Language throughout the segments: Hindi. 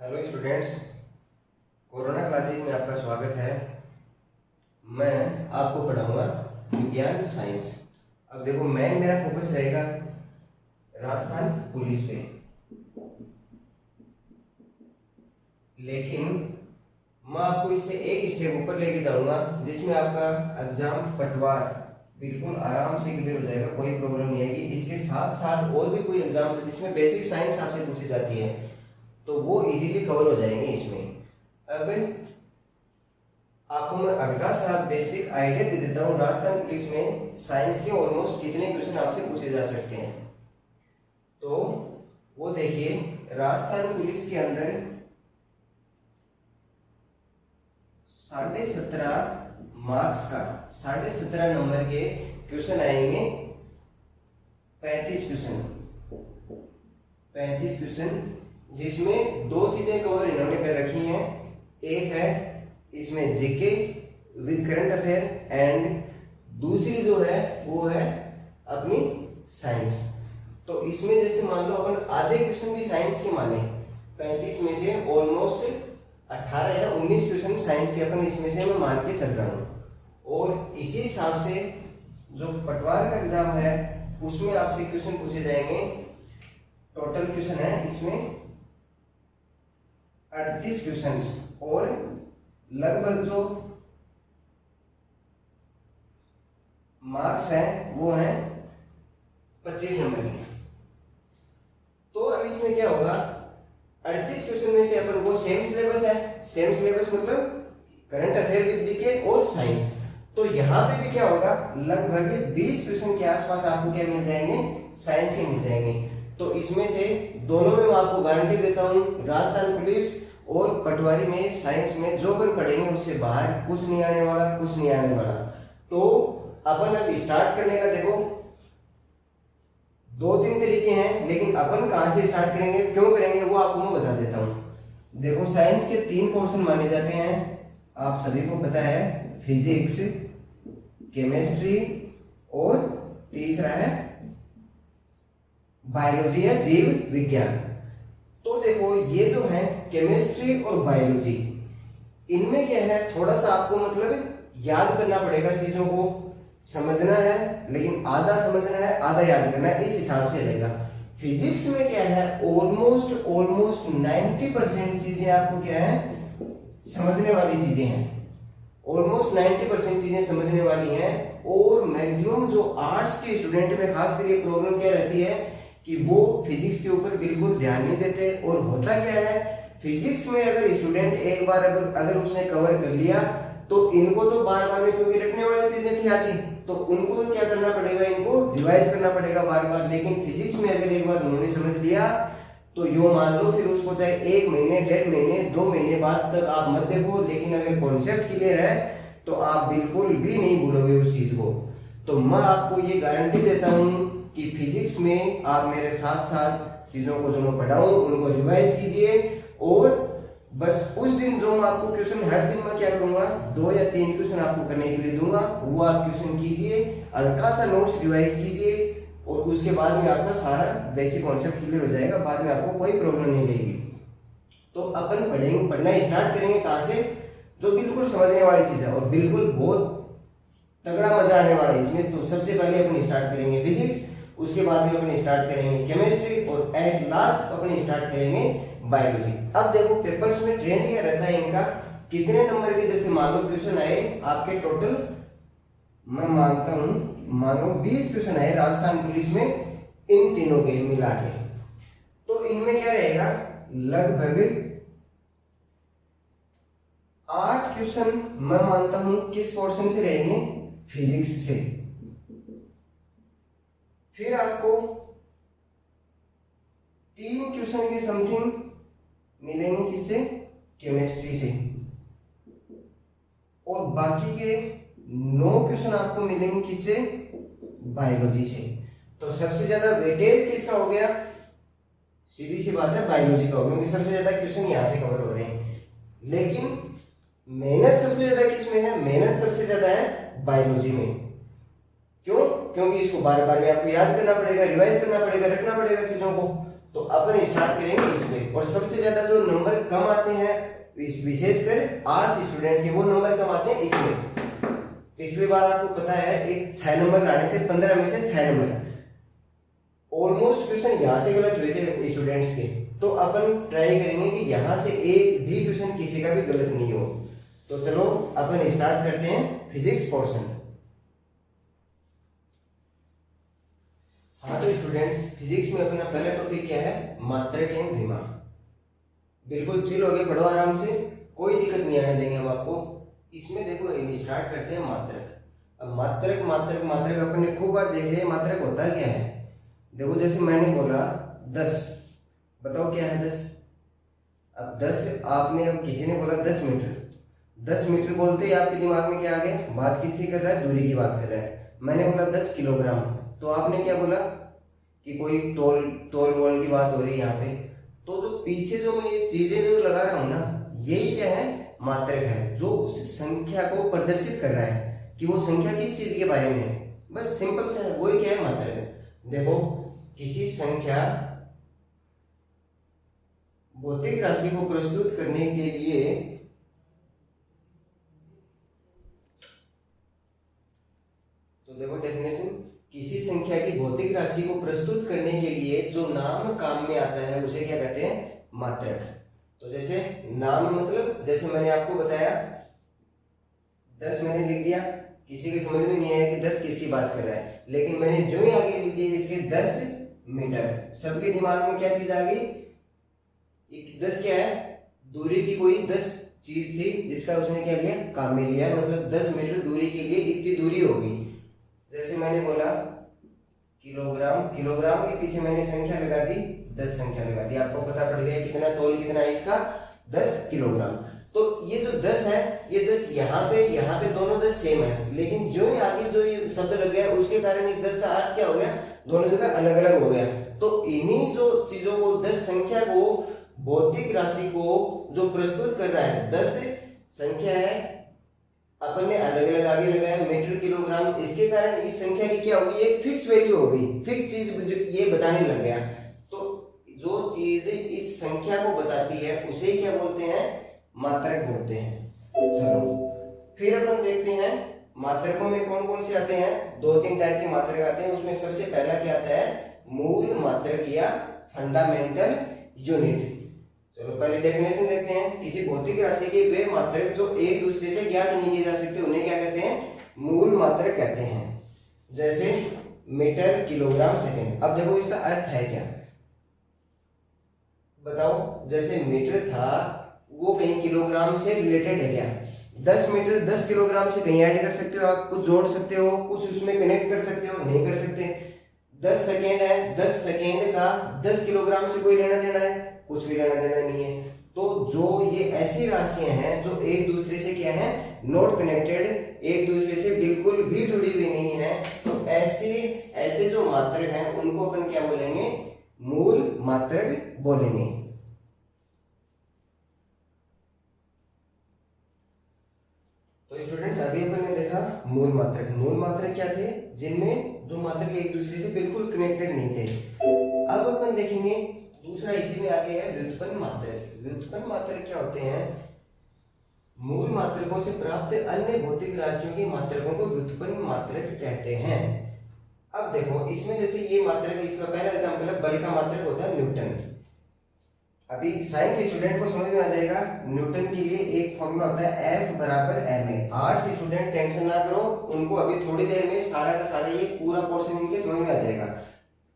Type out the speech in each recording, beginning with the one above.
हेलो स्टूडेंट्स, कोरोना क्लासेज में आपका स्वागत है। मैं आपको पढ़ाऊंगा विज्ञान साइंस। अब देखो, मेरा फोकस रहेगा राजस्थान पुलिस पे, लेकिन मैं आपको इससे एक स्टेप ऊपर लेके जाऊंगा जिसमें आपका एग्जाम पटवार बिल्कुल आराम से क्लियर हो जाएगा, कोई प्रॉब्लम नहीं आएगी। इसके साथ साथ और भी कोई एग्जाम है जिसमें बेसिक साइंस आपसे पूछी जाती है, तो वो इजीली कवर हो जाएंगे इसमें। अब आपको मैं हल्का सा बेसिक आइडिया दे देता हूँ, राजस्थान पुलिस में साइंस के ऑलमोस्ट कितने क्वेश्चन आपसे पूछे जा सकते हैं। तो वो देखिए, राजस्थान पुलिस के अंदर 17.5 मार्क्स का 17.5 नंबर के क्वेश्चन आएंगे। 35 क्वेश्चन जिसमें दो चीजें कवर इन्होंने कर रखी हैं। एक है इसमें GK with current affair, and दूसरी जो है वो है अपनी साइंस। तो इसमें जैसे मान लो अपन आधे क्वेश्चन भी साइंस के माने, 35 में से ऑलमोस्ट 18 या 19 क्वेश्चन साइंस के अपन इसमें से मैं मान के चल रहा हूँ। और इसी हिसाब से जो पटवार का एग्जाम है उसमें आपसे क्वेश्चन पूछे जाएंगे। टोटल क्वेश्चन है इसमें 38 क्वेश्चन, और लगभग जो मार्क्स हैं वो हैं 25 नंबर के। तो अब इसमें क्या होगा, 38 क्वेश्चन में से अपन वो सेम सिलेबस है, सेम सिलेबस मतलब करंट अफेयर विद जीके और साइंस। तो यहाँ पे भी क्या होगा, लगभग 20 क्वेश्चन के आसपास आपको क्या मिल जाएंगे, साइंस के मिल जाएंगे। तो इसमें से दोनों में मैं आपको गारंटी देता हूँ, राजस्थान पुलिस और पटवारी में साइंस में जो अपन पढ़ेंगे उससे बाहर कुछ नहीं आने वाला। तो अपन अब स्टार्ट करने का देखो 2-3 तरीके हैं, लेकिन अपन कहां से स्टार्ट करेंगे, क्यों करेंगे, वो आपको मैं बता देता हूं। देखो, साइंस के 3 पोर्शन माने जाते हैं, आप सभी को पता है, फिजिक्स, केमिस्ट्री और तीसरा है बायोलॉजी या जीव विज्ञान। तो देखो, ये जो है केमिस्ट्री और बायोलॉजी, इनमें क्या है, थोड़ा सा आपको मतलब याद करना पड़ेगा, चीजों को समझना है, लेकिन आधा समझना है आधा याद करना है, इस हिसाब से रहेगा। फिजिक्स में क्या है, ऑलमोस्ट 90% चीजें आपको क्या है, समझने वाली चीजें हैं। ऑलमोस्ट 90% चीजें समझने वाली हैं। और मैक्सिमम जो आर्ट्स के स्टूडेंट में खास करके प्रॉब्लम क्या रहती है कि वो फिजिक्स के ऊपर बिल्कुल ध्यान नहीं देते। और होता क्या है, फिजिक्स में अगर स्टूडेंट एक बार अगर उसने कवर कर लिया तो इनको तो बार बार में, क्योंकि रटने वाली चीजें थी आती, तो उनको तो क्या करना पड़ेगा, इनको रिवाइज करना पड़ेगा बार बार। लेकिन फिजिक्स में अगर एक बार उन्होंने समझ लिया तो यो मान लो फिर उसको चाहे 1 महीने, 1.5 महीने, 2 महीने बाद तक आप मत देखो, लेकिन अगर कॉन्सेप्ट क्लियर है तो आप बिल्कुल भी नहीं भूलोगे उस चीज को। तो मैं आपको ये गारंटी देता हूं कि फिजिक्स में आप मेरे साथ साथ चीजों को जो मैं पढ़ाऊं उनको रिवाइज कीजिए। और बस उस दिन जो मैं आपको क्वेश्चन, हर दिन मैं क्या करूंगा, 2 या 3 क्वेश्चन आपको करने के लिए दूंगा, वो आप क्वेश्चन कीजिए, हल्का सा नोट्स रिवाइज कीजिए, और उसके बाद में आपका सारा बेसिक कॉन्सेप्ट क्लियर हो जाएगा, बाद में आपको कोई प्रॉब्लम नहीं रहेगी। तो अपन पढ़ना स्टार्ट करेंगे कहां से, जो बिल्कुल समझने वाली चीज है और बिल्कुल बहुत तगड़ा मजा आने वाला है इसमें। तो सबसे पहले अपन स्टार्ट करेंगे फिजिक्स, उसके बाद में अपन स्टार्ट करेंगे केमिस्ट्री, और एट लास्ट अपन स्टार्ट करेंगे बायोलॉजी। अब देखो, पेपर्स में ट्रेंड क्या रहता है इनका, कितने नंबर के, जैसे मान लो क्वेश्चन आए आपके टोटल, मैं मानता हूं मानो 20 क्वेश्चन आए राजस्थान पुलिस में, इन तीनों के मिला के, तो इनमें क्या रहेगा, लगभग 8 क्वेश्चन मैं मानता हूं किस पोर्शन से रहेंगे, फिजिक्स से। फिर आपको 3 क्वेश्चन के समथिंग मिलेंगे किससे, केमिस्ट्री से, और बाकी के 9 क्वेश्चन आपको मिलेंगे किससे, बायोलॉजी से। तो सबसे ज्यादा वेटेज किसका हो गया, सीधी सी बात है बायोलॉजी का हो गया, क्योंकि सबसे ज्यादा क्वेश्चन यहां से कवर हो रहे हैं। लेकिन मेहनत सबसे ज्यादा किसमें है, मेहनत सबसे ज्यादा है बायोलॉजी में। क्यों, क्योंकि इसको बार बार में आपको याद करना पड़ेगा, रिवाइज करना पड़ेगा, रखना पड़ेगा चीजों को। तो अपन स्टार्ट करेंगे इसमें, और सबसे ज्यादा जो नंबर कम आते हैं विशेषकर आर्ट्स स्टूडेंट के, वो नंबर कम आते हैं इसमें। पिछली बार आपको पता है एक 6 नंबर लाने थे, 15 में से 6 नंबर। ऑलमोस्ट क्वेश्चन यहाँ से गलत हुए थे स्टूडेंट्स के, तो अपन ट्राई करेंगे कि यहाँ से एक भी क्वेश्चन किसी का भी गलत नहीं हो। तो चलो अपन स्टार्ट करते हैं फिजिक्स पोर्शन। हाँ तो स्टूडेंट्स, फिजिक्स में अपना पहला टॉपिक क्या है? मात्रक एवं द्विमा। बिल्कुल चिल हो गए, पढ़ो आराम से, कोई दिक्कत नहीं आने देंगे हम आपको। इसमें देखो स्टार्ट करते हैं मात्रक। अब मात्रक मात्रक मात्रक अपन ने खूब बार देख लिया, मात्रक होता क्या है? देखो जैसे मैंने बोला 10, बताओ क्या है 10? अब 10 आपने, अब किसी ने बोला 10 मीटर, 10 मीटर बोलते ही आपके दिमाग में क्या आ गया? बात किसकी कर रहा है? दूरी की बात कर रहा है। मैंने बोला 10 किलोग्राम, तो आपने क्या बोला कि कोई तोल मोल की बात हो रही है यहाँ पे। तो जो पीछे जो मैं ये चीजें जो लगा रहा हूँ ना, यही क्या है? मात्रक है, जो उस संख्या को प्रदर्शित कर रहा है कि वो संख्या किस चीज के बारे में है। बस सिंपल से है, वही क्या है? मात्रक है। देखो किसी संख्या भौतिक राशि को प्रस्तुत करने के लिए तो देखो डेफिनेशन, किसी संख्या की भौतिक राशि को प्रस्तुत करने के लिए जो नाम काम में आता है उसे क्या कहते हैं? मात्रक। तो जैसे नाम मतलब, जैसे मैंने आपको बताया 10 मैंने लिख दिया, किसी के समझ में नहीं आया कि 10 किसकी बात कर रहा है, लेकिन मैंने जो ही आगे लिख दिया इसके 10 मीटर, सबके दिमाग में क्या चीज आ गई? 10 क्या है? दूरी की कोई 10 चीज थी जिसका उसने क्या लिया? काम में लिया, मतलब 10 मीटर दूरी के लिए इतनी दूरी होगी। जैसे मैंने बोला किलोग्राम, किलोग्राम के पीछे मैंने संख्या लगा दी, 10 संख्या लगा दी, आपको पता पड़ गया कितना तोल कितना है इसका? 10 किलोग्राम। तो ये जो 10 है, ये 10 यहाँ पे दोनों 10 सेम है, लेकिन जो ही आगे जो ये शब्द लग गया उसके कारण इस 10 का अर्थ क्या हो गया? दोनों जगह अलग अलग हो गया। तो इन्हीं जो चीजों को, 10 संख्या को, भौतिक राशि को जो प्रस्तुत कर रहा है, 10 संख्या है, अपन ने अलग अलग आगे लगाया मीटर किलोग्राम, इसके कारण इस संख्या की क्या होगी? एक फिक्स वैल्यू हो गई, फिक्स चीज ये बताने लग गया। तो जो चीज इस संख्या को बताती है उसे क्या बोलते हैं? मात्रक बोलते हैं। चलो फिर अपन देखते हैं मात्रकों में कौन कौन से आते हैं। 2-3 टाइप के मात्रक आते हैं, उसमें सबसे पहला क्या आता है? मूल मात्रक या फंडामेंटल यूनिट। चलो पहले डेफिनेशन देखते हैं। किसी भौतिक राशि के वे मात्रक जो एक दूसरे से ज्ञात नहीं किए जा सकते उन्हें क्या कहते हैं? मूल मात्रक कहते हैं। जैसे मीटर, किलोग्राम, सेकंड। अब देखो इसका अर्थ है क्या, बताओ। जैसे मीटर था वो कहीं किलोग्राम से रिलेटेड है क्या? 10 मीटर 10 किलोग्राम से कहीं ऐड कर सकते हो आप, कुछ जोड़ सकते हो, कुछ उसमें कनेक्ट कर सकते हो? नहीं कर सकते। 10 सेकेंड है, 10 सेकेंड का 10 किलोग्राम से कोई लेना देना है? कुछ भी लेना देना नहीं है। तो जो ये ऐसी राशियां हैं जो एक दूसरे से क्या है? नॉट कनेक्टेड, एक दूसरे से बिल्कुल भी जुड़ी हुई नहीं है, तो ऐसे जो मात्रक हैं उनको अपन क्या बोलेंगे? मूल मात्रक बोलेंगे। तो स्टूडेंट्स अभी अपन ने देखा मूल मात्रक। मूल मात्रक क्या थे? जिनमें जो मात्रक एक दूसरे से बिल्कुल कनेक्टेड नहीं थे। अब अपन देखेंगे दूसरा, इसी में आगे है व्युत्पन्न मात्रक। व्युत्पन्न मात्रक क्या होते हैं? मूल मात्रकों से प्राप्त अन्य भौतिक राशियों की मात्रकों को व्युत्पन्न मात्रक कहते हैं। अब देखो इसमें जैसे ये मात्रक, इसका पहला एग्जांपल है बल का मात्रक होता है न्यूटन। अभी साइंस स्टूडेंट को समझ में आ जाएगा, न्यूटन के लिए एक फॉर्मूला होता है F बराबर ma। आर्ट्स स्टूडेंट टेंशन ना करो, उनको अभी थोड़ी देर में सारा का सारा ये पूरा पोर्शन इनके समझ में आ जाएगा।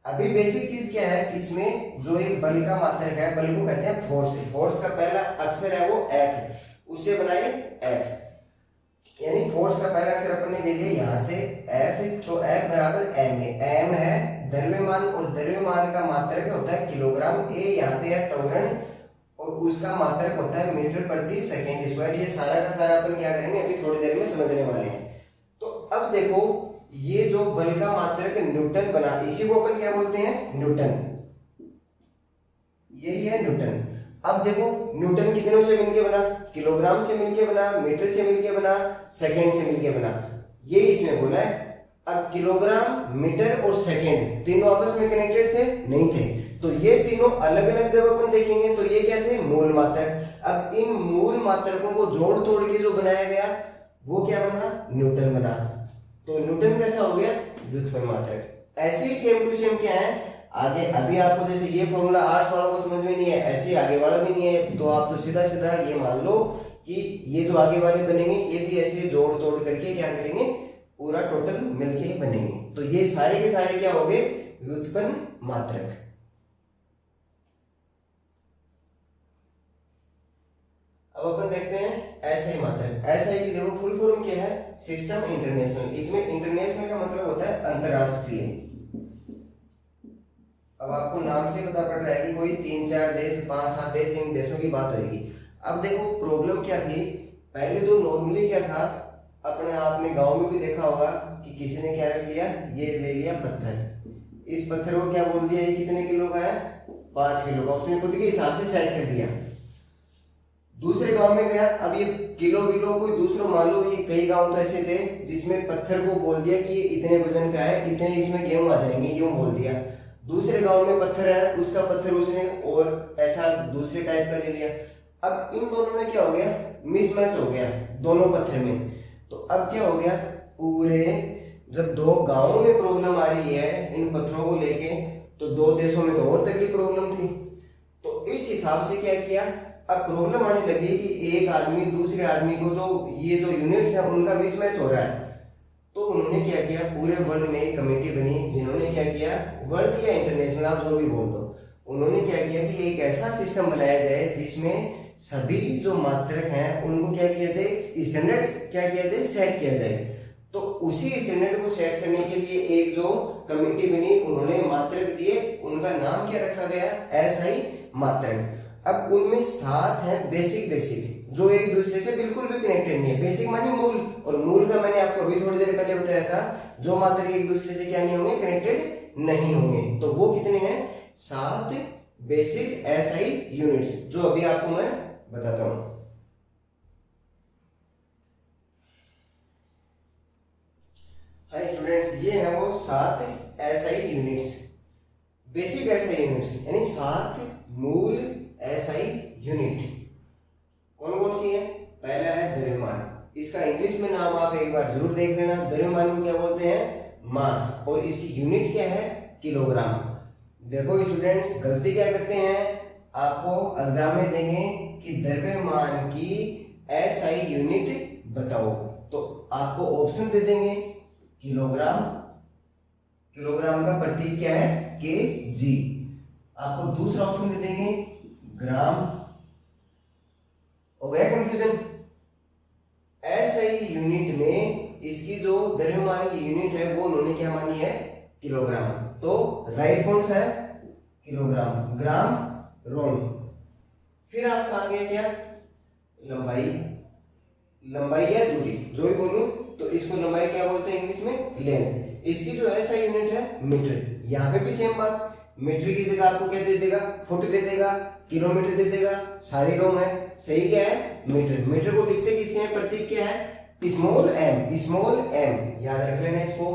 अभी बेसिक चीज क्या है, इसमें जो एक बल का मात्रक है, बल को कहते हैं फोर्स। फोर्स का पहला अक्षर है वो F है, उससे बनाइए F, यानी फोर्स का पहला अक्षर अपन ने ले लिया यहाँ से F, तो F बराबर ma। m है द्रव्यमान, और द्रव्यमान का मात्रक होता है किलोग्राम। a यहाँ पे है त्वरण, और उसका मात्रक होता है मीटर प्रति सेकेंड स्क्वायर। ये सारा का सारा अपन क्या करेंगे अभी थोड़ी देर में समझने वाले हैं। तो अब देखो ये जो बल का मात्रक न्यूटन बना, इसी को अपन क्या बोलते हैं? न्यूटन। यही है न्यूटन। अब देखो न्यूटन कितनों से मिलके बना? किलोग्राम से मिलके बना, मीटर से मिलके बना, सेकंड से मिलके बना, ये इसमें बोला है। अब किलोग्राम, मीटर और सेकंड तीनों आपस में कनेक्टेड थे? नहीं थे। तो ये तीनों अलग अलग जब अपन देखेंगे तो ये क्या थे, मूल मात्रक। अब इन मूल मात्रकों को जोड़ तोड़ के जो बनाया गया वो क्या बना, न्यूटन बना। तो न्यूटन कैसा हो गया, व्युत्पन्न मात्रक। ऐसे ही सेम टू सेम क्या है आगे, अभी आपको जैसे ये फॉर्मूला आर्ट्स वालों को समझ में नहीं है, ऐसे ही आगे वाला भी नहीं है, तो आप तो सीधा सीधा ये मान लो कि ये जो आगे वाले बनेंगे ये भी ऐसे जोड़ तोड़ करके क्या करेंगे, पूरा टोटल मिलके बनेंगे। तो ये सारे के सारे क्या हो गए, व्युत्पन्न मात्रक। अब अपन देखते हैं एसआई मात्रक। एसआई की देखो फुल फॉर्म क्या है, सिस्टम इंटरनेशनल। इसमें इंटरनेशनल का मतलब होता है अंतरराष्ट्रीय। अब आपको नाम से पता पड़ रहा है कि कोई 3-4 देश 5-7 देश, इन देशों की बात होगी। अब देखो प्रॉब्लम क्या थी, पहले जो नॉर्मली क्या था, अपने आपने गांव में भी देखा होगा कि किसी ने क्या रख लिया, ये ले लिया पत्थर, इस पत्थर को क्या बोल दिया, ये कितने किलो का है, 5 किलो का, उसने खुद के हिसाब से सेट कर दिया। दूसरे गांव में गया, अब ये किलो कोई दूसरा, मान लो ये कई गांव तो ऐसे थे जिसमें पत्थर को बोल दिया कि ये इतने वजन का है, इतने इसमें गेहूं आ जाएंगे, यूं बोल दिया। दूसरे गांव में पत्थर है, उसका पत्थर उसने और ऐसा दूसरे टाइप का ले लिया। अब इन दोनों में क्या हो गया, मिसमैच हो गया दोनों पत्थर में। तो अब क्या हो गया, पूरे जब दो गांवों में प्रॉब्लम आ रही है इन पत्थरों को लेके, तो दो देशों में तो और तकलीफ प्रॉब्लम थी। तो इस हिसाब से क्या किया, अब प्रॉब्लम आने लगी कि एक आदमी दूसरे आदमी को जो ये जो यूनिट्स है उनका मिसमैच हो रहा है। तो उन्होंने क्या किया, पूरे वर्ल्ड में एक कमेटी बनी जिन्होंने क्या किया, वर्ल्ड या इंटरनेशनल आप जो भी बोल दो, उन्होंने क्या किया कि एक ऐसा सिस्टम बनाया जाए जिसमें सभी जो मात्रक हैं उनको क्या किया जाए, स्टैंडर्ड क्या किया जाए, सेट किया जाए। तो उसी स्टैंडर्ड को सेट करने के लिए एक जो कमेटी बनी, उन्होंने मात्रक दिए, उनका नाम क्या रखा गया, एसआई मात्रक। अब उनमें 7 है बेसिक जो एक दूसरे से बिल्कुल भी कनेक्टेड नहीं है। बेसिक मानी मूल, और मूल का मैंने आपको अभी थोड़ी देर पहले बताया था, जो मात्रक एक दूसरे से क्या नहीं होंगे, कनेक्टेड नहीं होंगे। तो वो कितने हैं, 7 बेसिक एसआई यूनिट्स, जो अभी आपको मैं बताता हूं। हाय स्टूडेंट्स, ये है वो 7 SI units, basic SI units, यानी 7 मूल एसआई यूनिट। कौन कौन सी है, पहला है द्रव्यमान, इसका इंग्लिश में नाम आप एक बार जरूर देख लेना। द्रव्यमान को क्या बोलते हैं, मास, और इसकी यूनिट क्या है, किलोग्राम। देखो स्टूडेंट्स, गलती क्या करते हैं, आपको एग्जाम में देंगे कि द्रव्यमान की एसआई यूनिट बताओ, तो आपको ऑप्शन दे देंगे किलोग्राम, किलोग्राम का प्रतीक क्या है, केजी। आपको दूसरा ऑप्शन दे देंगे ग्राम, हो गया कंफ्यूजन। एसआई यूनिट में इसकी जो द्रव्यमान की यूनिट है वो उन्होंने क्या मानी है, किलोग्राम। तो राइट कौन सा है, किलोग्राम, ग्राम, रोम। फिर आपका आ गया क्या, लंबाई, लंबाई या दूरी, जो भी बोलूं तो इसको लंबाई क्या बोलते हैं इंग्लिश में, लेंथ। इसकी जो ऐसा यूनिट है मीटर। यहाँ पे भी सेम बात, मीटर की जगह आपको क्या दे देगा, फुट दे देगा, किलोमीटर दे देगा, सारी रॉन्ग है, सही क्या है, मीटर। मीटर को लिखते किससे हैं, प्रतीक क्या है, स्मॉल एम, स्मॉल एम, याद रख लेना इसको।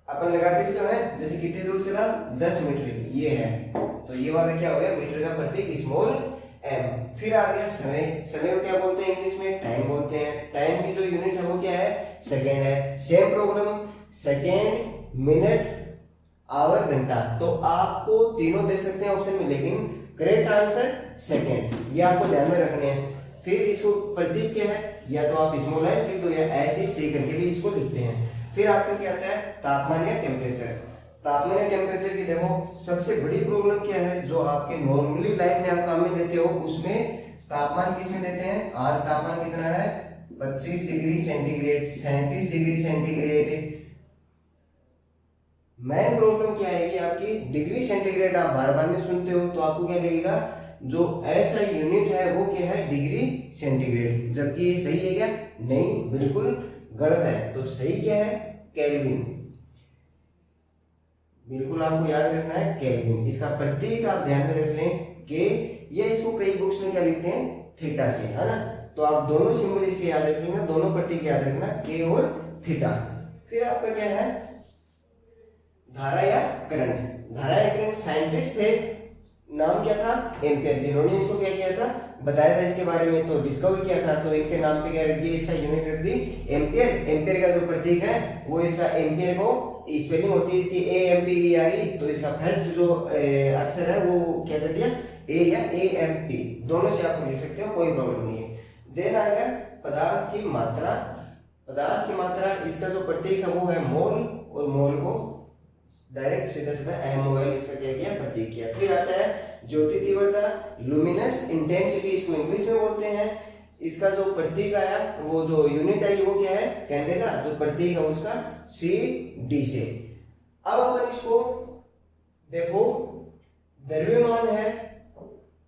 अपन लगाते भी तो है, जैसे कितनी दूर चला, 10 मीटर, ये है, तो ये वाला क्या हो गया, मीटर का प्रतीक स्मॉल एम। फिर आ गया समय, समय को क्या बोलते हैं इंग्लिश में, टाइम बोलते हैं। टाइम की जो यूनिट है वो क्या है, सेकेंड है। Same problem, second, minute, hour, घंटा। तो आपको तीनों दे सकते हैं ऑप्शन में, लेकिन करेक्ट आंसर सेकेंड, ये आपको ध्यान में रखने हैं। फिर इसको प्रतीक क्या है, या तो आप स्मॉल एस लिख दो या ऐसे सी करके भी इसको लिखते हैं। फिर आपका क्या आता है, तापमान या टेम्परेचर। तापमान या टेम्परेचर की देखो सबसे बड़ी प्रॉब्लम क्या है, जो आपके नॉर्मली लाइफ में आप काम में लेते हो, उसमें तापमान किस में देते हैं। आज तापमान कितना है, 25 degree centigrade, 37 degree centigrade. Main problem क्या है, आपकी डिग्री सेंटीग्रेड आप बार बार में सुनते हो, तो आपको क्या लगेगा, जो ऐसा यूनिट है वो क्या है, डिग्री सेंटीग्रेड। जबकि ये सही है क्या, नहीं, बिल्कुल गलत है। तो सही क्या है, केल्विन। बिल्कुल आपको याद रखना है केल्विन। इसका प्रतीक आप ध्यान में रख लें के, या इसको कई बुक्स में क्या लिखते हैं, थीटा से, है ना। तो आप दोनों सिंबल इसके याद रख लेना, दोनों प्रतीक याद रखना, के और थीटा। फिर आपका क्या है, धारा या करंट। धारा या करंट साइंटिस्ट थे नाम क्या था, एम्पियर। जिन्होंने इसको क्या किया था, बताया था इसके बारे में, तो डिस्कवर किया था, तो इनके नाम पे क्या रख दिया, इसका यूनिट रख दी एम्पियर। एम्पियर का जो प्रतीक है वो इसका एम्पियर को स्पेलिंग होती है इसकी AMPERE, तो इसका फर्स्ट जो अक्षर है वो क्या कर दिया, ए या AMP, दोनों से आप लिख सकते हो, कोई प्रॉब्लम नहीं है। देन आ गया पदार्थ की मात्रा। पदार्थ की मात्रा, इसका जो प्रतीक है वो है मोल, और मोल को डायरेक्ट सीधा सीधा MOL इसका क्या किया, प्रतीक किया। फिर आता है ज्योति तीव्रता, लुमिनस इंटेंसिटी इसको इंग्लिश में बोलते हैं। इसका जो प्रतीक आया, वो जो यूनिट आई वो क्या है, कैंडेला, जो प्रतीक है उसका CD से। अब अपन इसको देखो, द्रव्यमान है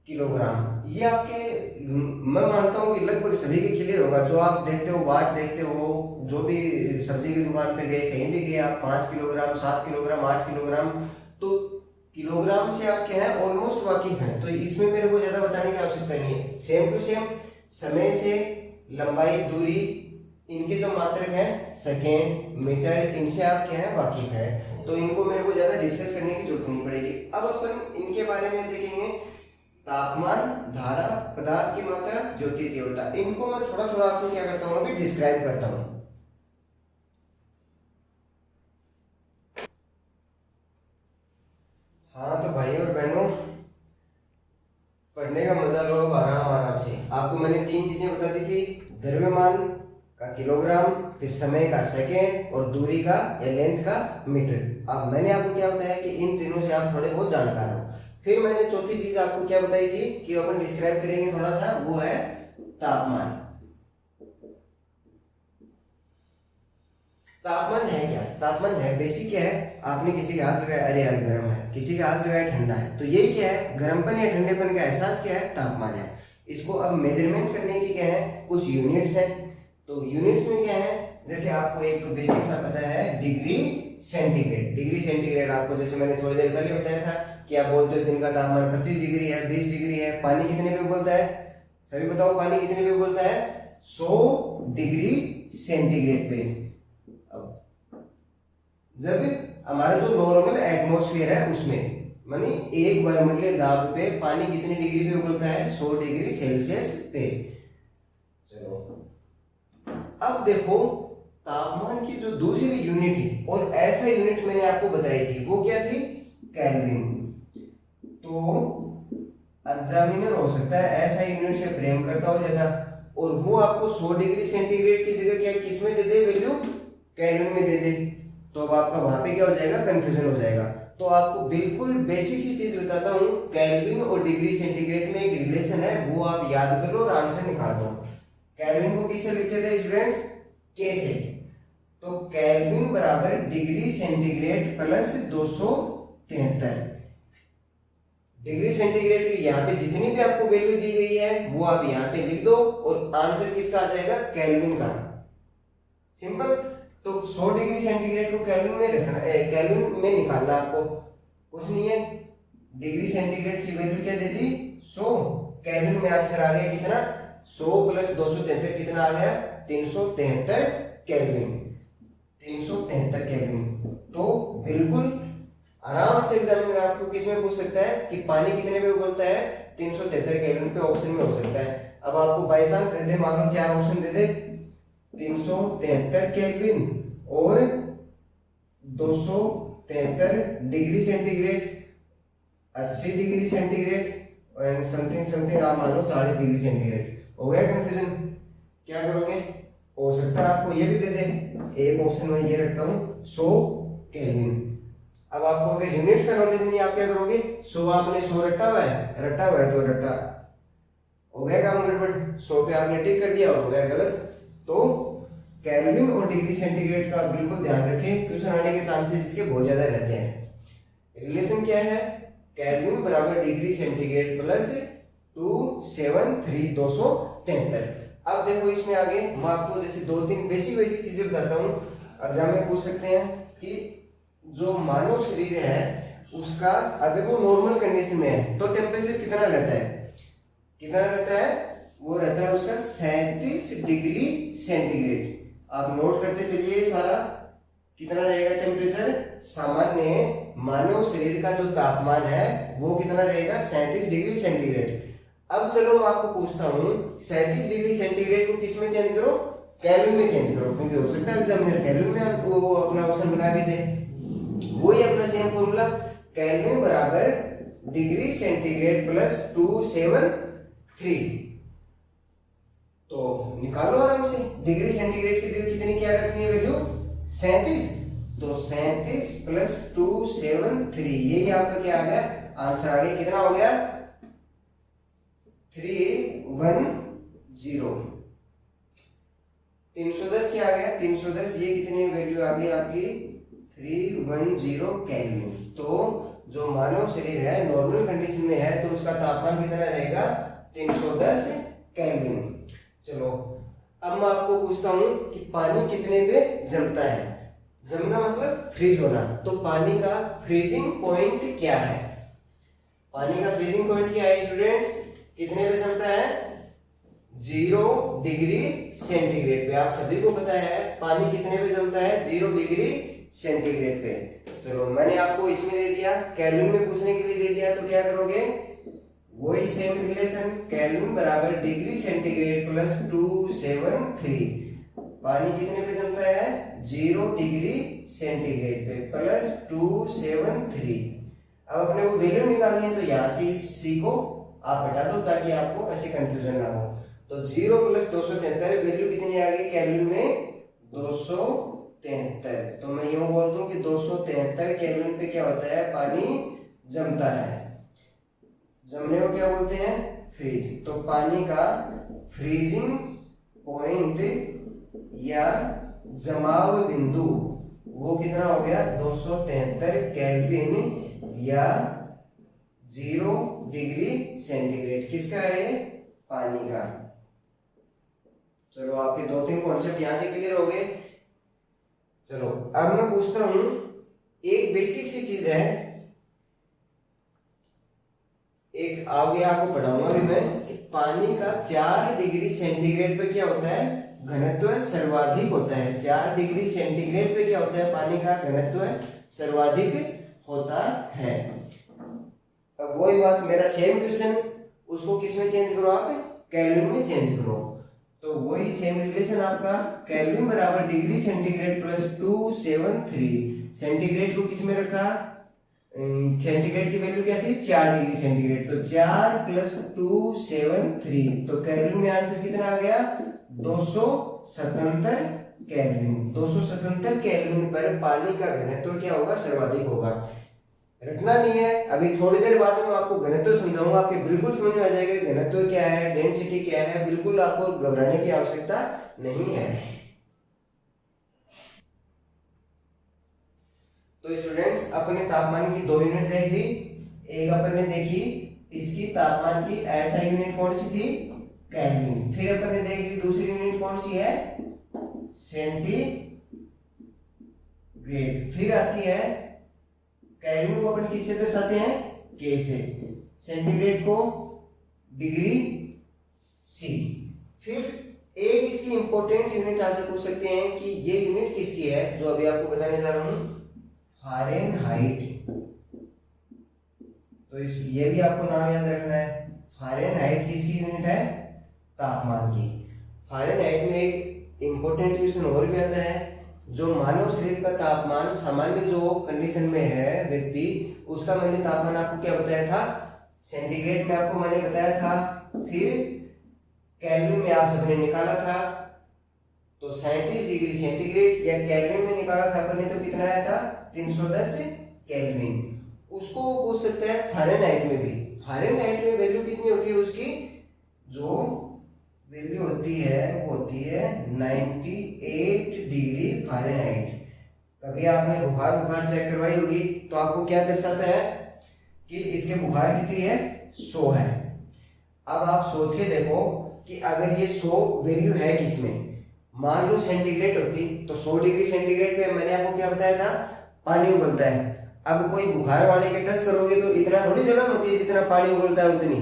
किलोग्राम, ये आपके मैं मानता हूं कि लगभग सभी के क्लियर होगा। जो आप देखते हो, वाट देखते हो, जो भी सब्जी की दुकान पे गए, कहीं भी गए आप, 5 किलोग्राम, 7 किलोग्राम, 8 किलोग्राम, तो किलोग्राम से आप क्या है, ऑलमोस्ट वाकिफ हैं, तो इसमें मेरे को ज्यादा बताने की आवश्यकता नहीं है। सेम टू सेम समय से लंबाई, दूरी, इनके जो मात्रक है सेकेंड, मीटर, इनसे आप क्या है, वाकिफ है, तो इनको मेरे को ज्यादा डिस्कस करने की जरूरत नहीं पड़ेगी। अब अपन इनके बारे में देखेंगे, तापमान, धारा, पदार्थ की मात्रा, ज्योति तीव्रता, इनको मैं थोड़ा थोड़ा आपको क्या करता हूँ, अभी डिस्क्राइब करता हूँ। हाँ, तो भाई और बहनों, पढ़ने का मजा लो आराम आराम से। आपको मैंने 3 चीजें बता दी थी, द्रव्यमान का किलोग्राम, फिर समय का सेकेंड, और दूरी का या लेंथ का मीटर। अब मैंने आपको क्या बताया कि इन तीनों से आप थोड़े बहुत जानकार हो। फिर मैंने चौथी चीज आपको क्या बताई थी कि अपन डिस्क्राइब करेंगे थोड़ा सा, वो है तापमान। तापमान है क्या, तापमान है बेसिक क्या है, आपने किसी के हाथ लगाया, अरे यार गर्म है, किसी के हाथ लगाया ठंडा है, तो यही क्या है, गर्मपन या ठंडेपन का एहसास क्या है, तापमान है। इसको अब मेजरमेंट करने की क्या है, कुछ यूनिट्स है। तो यूनिट्स में क्या है, जैसे आपको एक तो बेसिक सा पता है, डिग्री सेंटीग्रेड। डिग्री सेंटीग्रेड आपको जैसे मैंने थोड़ी देर पहले बताया था कि आप बोलते हो दिन का तापमान 25 डिग्री है, 20 डिग्री है। पानी कितने पे उबलता है, सभी बताओ, पानी कितने पे उबलता है, 100 डिग्री सेंटीग्रेड पे। जब हमारा जो नॉर्मल एटमॉस्फेयर है उसमें, मानी एक वायुमंडलीय दाब पे पानी कितनी डिग्री पे उबलता है, 100 डिग्री सेल्सियस पे। चलो अब देखो, तापमान की जो दूसरी यूनिट है, और ऐसा यूनिट मैंने आपको बताई थी, वो क्या थी, केल्विन। तो एग्जामिनर हो सकता है ऐसा यूनिट से प्रेम करता हो ज्यादा, और वो आपको 100 डिग्री सेंटीग्रेड की जगह क्या किस में दे दे, वैल्यू केल्विन में दे दे, तो अब आपका वहां पे क्या हो जाएगा, कंफ्यूजन हो जाएगा। तो आपको बिल्कुल बेसिक सी चीज बताता हूं, केल्विन और डिग्री सेंटीग्रेड में एक रिलेशन है, वो आप याद कर लो और आंसर निकाल दो। केल्विन को किससे लिखते थे स्टूडेंट्स, के से। तो केल्विन बराबर degree centigrade plus 273। Degree centigrade की यहाँ पे जितनी भी आपको वैल्यू दी गई है वो आप यहाँ पे लिख दो, और आंसर किसका आ जाएगा, केल्विन का। सिंपल। तो 100 डिग्री सेंटीग्रेड को केल्विन में रखना, केल्विन में निकालना आपको, कुछ नहीं है। डिग्री सेंटीग्रेड की वैल्यू क्या दे दी, 100, केल्विन में आंसर आ गया कितना, 100 प्लस 273 कितना आ गया, 373 केल्विन। 373 केल्विन। तो बिल्कुल आराम से एग्जामिनर आपको किस में पूछ सकता है कि पानी कितने पे उबलता है, 373 केल्विन पे, ऑप्शन में हो सकता है। अब आपको बाई चांस दे दे, मान लो 4 ऑप्शन दे दे, 373 केल्विन और 273 डिग्री सेंटीग्रेड, 80 डिग्री सेंटीग्रेड और समथिंग समथिंग, आप मान लो 40 डिग्री सेंटीग्रेड। हो गया कंफ्यूजन, क्या करोगे, हो सकता है आपको ये भी दे दे, एक ऑप्शन में ये रखता हूं 100 केल्विन। अब आपको अगर यूनिट्स का नॉलेज नहीं, आप क्या करोगे, 100 आपने 100 रटा हुआ है तो रटा, हो गया काम गड़बड़, 100 पे आपने टिक कर दिया, हो गया गलत। तो केल्विन और डिग्री सेंटीग्रेड का बिल्कुल ध्यान रखें, क्वेश्चन आने के चांसेस इसके बहुत ज्यादा रहते हैं। रिलेशन क्या है, केल्विन बराबर डिग्री सेंटीग्रेड प्लस 273। अब देखो इसमें आगे मैं आपको जैसे 2-3 बेसिक चीजें बताता हूँ, एग्जाम में पूछ सकते हैं कि जो मानव शरीर है उसका अगर वो नॉर्मल कंडीशन में है तो टेम्परेचर कितना रहता है, वो रहता है उसका 37 डिग्री सेंटीग्रेड। आप नोट करते चलिए सारा कितना रहेगा टेम्परेचर, सामान्य मानव शरीर का जो तापमान है वो कितना रहेगा 37 डिग्री सेंटीग्रेड। अब चलो मैं आपको पूछता हूँ 37 डिग्री सेंटीग्रेड को किस में चेंज करो, केल्विन में चेंज करो, क्योंकि हो सकता है एग्जामिनर केल्विन में आपको वो अपना ऑप्शन बना भी दे। वही अपना सेम फॉर्मूला, केल्विन बराबर डिग्री सेंटीग्रेड प्लस 273। तो निकालो आराम से, डिग्री सेंटीग्रेड की जगह कितनी क्या रखनी है वैल्यू 37, तो 37 प्लस 273 यही आपका क्या आ गया आंसर आ गया, कितना हो गया 310। 310 क्या आ गया 310, ये कितनी वैल्यू आ गई आपकी 310 केल्विन। तो जो मानव शरीर है नॉर्मल कंडीशन में है तो उसका तापमान कितना रहेगा 310 केल्विन। चलो अब मैं आपको पूछता हूं कि पानी कितने पे जमता है, जमना मतलब फ्रीज होना, तो पानी का फ्रीजिंग पॉइंट क्या है, पानी का फ्रीजिंग पॉइंट क्या है स्टूडेंट्स, कितने पे जमता है 0 डिग्री सेंटीग्रेड पे। आप सभी को पता है पानी कितने पे जमता है 0 डिग्री सेंटीग्रेड पे। चलो मैंने आपको इसमें दे दिया, केल्विन में पूछने के लिए दे दिया, तो क्या करोगे वही सेम रिलेशन, केल्विन बराबर डिग्री सेंटीग्रेड प्लस 273। पानी कितने पे जमता है 0 डिग्री सेंटीग्रेड पे प्लस 273। अब अपने को वैल्यू निकालनी है तो यहाँ से इस सी को आप हटा दो ताकि आपको ऐसे कंफ्यूजन ना हो। तो 0 प्लस 273 वैल्यू कितनी आ गई केल्विन में 273। तो मैं यूं बोलता हूं कि 273 केल्विन पे क्या होता है पानी जमता है, जमने को क्या बोलते हैं फ्रीज। तो पानी का फ्रीजिंग पॉइंट या जमाव बिंदु वो कितना हो गया 273 केल्विन या 0 डिग्री सेंटीग्रेड। किसका है ये पानी का। चलो आपके 2-3 कॉन्सेप्ट यहां से क्लियर हो गए। चलो अब मैं पूछता हूं, एक बेसिक सी चीज है, एक आगे आपको पढ़ाऊंगा अभी मैं कि पानी का 4 डिग्री सेंटीग्रेड पे क्या होता है घनत्व सर्वाधिक होता है। 4 डिग्री सेंटीग्रेड पे क्या होता है पानी का घनत्व सर्वाधिक होता है। अब वही बात मेरा सेम क्वेश्चन, उसको किस में चेंज करो आप केल्विन में चेंज करो। तो वही सेम रिलेशन आपका केल्विन बराबर डिग्री सेंटीग्रेड प्लस 273। सेंटीग्रेड को किस में रखा, सेंटीग्रेड की वैल्यू क्या थी 4 डिग्री सेंटीग्रेड, तो 4 प्लस 273, तो केल्विन में आंसर कितना आ गया 277 केल्विन। 277 केल्विन पर पानी का घनत्व क्या होगा सर्वाधिक होगा। रटना नहीं है, अभी थोड़ी देर बाद मैं आपको घनत्व समझाऊंगा, आपके बिल्कुल समझ में आ जाएगा घनत्व क्या है डेंसिटी क्या है, बिल्कुल आपको घबराने की आवश्यकता नहीं है। तो स्टूडेंट्स अपने तापमान की 2 यूनिट देख ली, एक अपन ने देखी इसकी तापमान की ऐसा यूनिट कौन सी थी केल्विन, फिर अपन ने देख ली दूसरी यूनिट कौन सी है सेंटीग्रेड, फिर आती है केल्विन को अपन किससे दर्शाते हैं के से, सेंटीग्रेड को डिग्री सी। फिर एक इसकी इंपॉर्टेंट यूनिट आपसे पूछ सकते हैं कि ये यूनिट किसकी है, जो अभी आपको बताने जा रहा हूं फारेनहाइट। तो ये भी आपको नाम याद रखना है, फारेनहाइट किसकी यूनिट है तापमान की। फारेनहाइट में एक इंपॉर्टेंट क्वेश्चन और भी आता है, जो मानव शरीर का तापमान सामान्य जो कंडीशन में है व्यक्ति उसका मैंने तापमान आपको क्या बताया था सेंटीग्रेड में आपको मैंने बताया था, फिर केल्विन में आप सबने निकाला था तो 37 डिग्री सेंटीग्रेड, या केल्विन में निकाला था अपन ने तो कितना आया था 310 केल्विन। उसको पूछ सकता है फारेनहाइट में भी, फारेनहाइट में वैल्यू कितनी होती है उसकी, जो वैल्यू होती है वो होती है 98 डिग्री फारेनहाइट। कभी आपने बुखार चेक करवाई होगी तो आपको क्या दर्शाता है कि इसके बुखार कितनी है 100 है। अब आप सोच के देखो कि अगर ये 100 वैल्यू है किसमें, मान लो सेंटीग्रेड होती तो 100 डिग्री सेंटीग्रेड पे मैंने आपको क्या बताया था पानी उबलता है। अब कोई बुखार वाले के टच करोगे तो इतना थोड़ी जलन होती है जितना पानी उबलता है उतनी,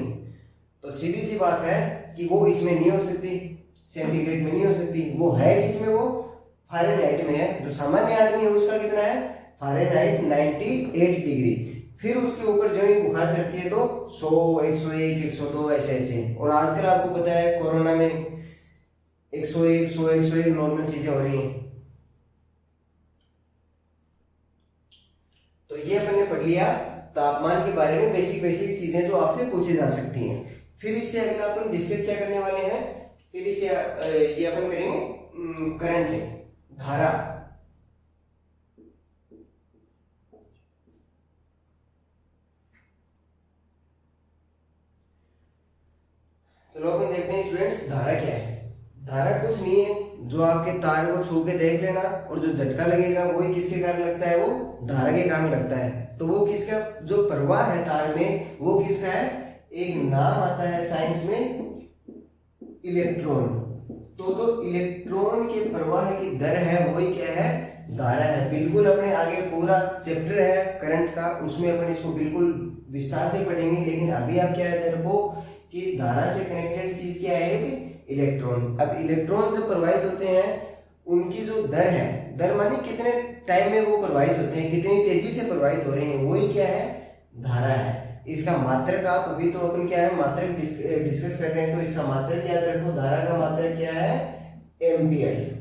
तो सीधी सी बात है कि वो इसमें नहीं हो सकती, सेंटीग्रेड में नहीं हो सकती, वो है इसमें वो फ़ारेनहाइट में है, जो सामान्य आदमी है उसका कितना है फ़ारेनहाइट 98 डिग्री। फिर उसके ऊपर जो ही बुखार चढ़ती है तो 100, 101, 102 ऐसे ऐसे। और आजकल आपको पता है कोरोना में 101, 100, 101 नॉर्मल चीजें हो रही हैं। तो ये अपन ने पढ़ लिया तापमान के बारे में बेसिक बेसिक चीजें जो आपसे पूछी जा सकती हैं। फिर इससे अगला अपन डिस्कस क्या करने वाले हैं, फिर इसे ये अपन करेंगे करंट, धारा। चलो अपन देखते हैं स्टूडेंट्स धारा क्या है। धारा कुछ नहीं है, जो आपके तार को छू के देख लेना और जो झटका लगेगा वही किसके कारण लगता है, वो धारा के कारण लगता है। तो वो किसका जो प्रवाह है तार में वो किसका है, एक नाम आता है साइंस में इलेक्ट्रॉन। तो जो इलेक्ट्रॉन के प्रवाह की दर है वही क्या है, धारा है। बिल्कुल अपने आगे पूरा चैप्टर है करंट का, उसमें अपन इसको बिल्कुल विस्तार से पढ़ेंगे। लेकिन अभी आप क्या है तेरे को कि धारा से कनेक्टेड चीज क्या है कि इलेक्ट्रॉन। अब इलेक्ट्रॉन जब प्रवाहित होते हैं उनकी जो दर है, दर माने कितने टाइम में वो प्रवाहित होते हैं, कितनी तेजी से प्रवाहित हो रहे हैं, वही क्या है, धारा है। इसका मात्रक आप अभी तो अपन क्या है मात्रक डिस्कस कर रहे हैं, तो इसका मात्रक याद रखो, धारा का मात्रक क्या है, एम्पियर।